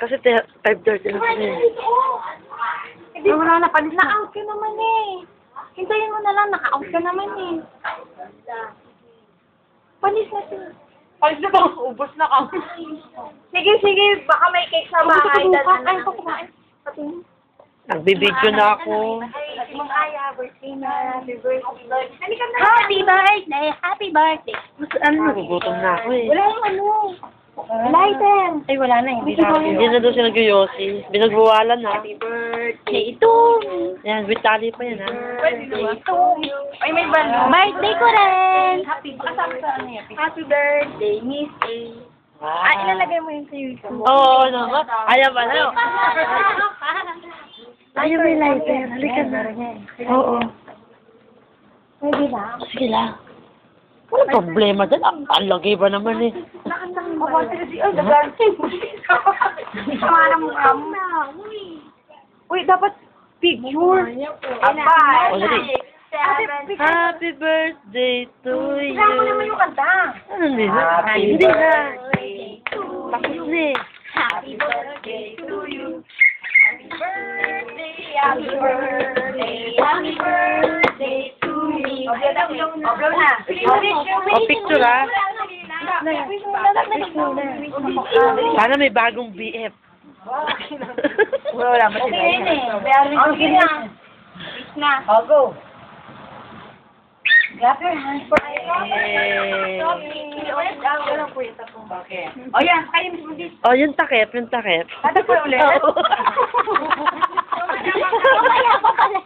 Kasi 5:30 na kami. Hindi, wala na palis. Na-out ka naman eh. Hintayin mo na lang, naka-out ka naman eh. Palis na siya. Palis na ba? Ubus na ka. Sige, sige. Baka may cake sa bahay. Ay, kumain. Nagbibidyo na ako. Ay, Ma'am Aya, birthday na. Happy birthday. Happy birthday! Happy birthday! Ano, nagugutom na ako eh. Wala yung ano. Lighter. Ay, wala na. Hindi na doon siya nag-yosi. Binagbuwalan na. Happy birthday ito. Yan, with tali pa yan ha. Birthday ito. Ay, may balon. Birthday ko rin. Happy birthday. Happy birthday, Miss A. Ah, ilalagay mo yun sa YouTube. Oo, naman. Ayaw ba na? Ayaw may lighter. Halika na. Oo. Pwede na. Sige lang. Wala problema dyan. Ang lagay ba naman eh. Nakantang mo. Ay, nagantay mo. Sama mo ka mo. Uy, dapat picture. Abay. O, dali. Happy birthday to you. Kaya mo naman yung kanta. Ano hindi na? Hindi na. Tapos na eh. Happy birthday to you. Happy birthday, happy birthday, happy birthday to me. Oblo na. O, picture ah. Sana may bagong BF. Wala ba sila? Okay na. Peace na. I'll go. Clap your hands for Oh, yan. Kayo mismo dito. O, yung takip, yung takip. Ano po ulit? Mamaya pa pala.